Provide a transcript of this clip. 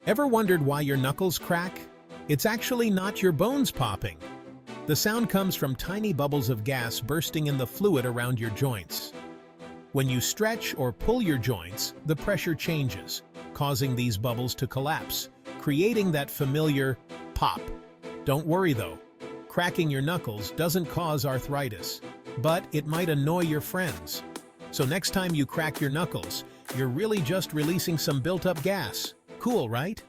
Ever wondered why your knuckles crack? It's actually not your bones popping. The sound comes from tiny bubbles of gas bursting in the fluid around your joints. When you stretch or pull your joints, the pressure changes, causing these bubbles to collapse, creating that familiar pop. Don't worry though, cracking your knuckles doesn't cause arthritis, but it might annoy your friends. So next time you crack your knuckles, you're really just releasing some built-up gas. Cool, right?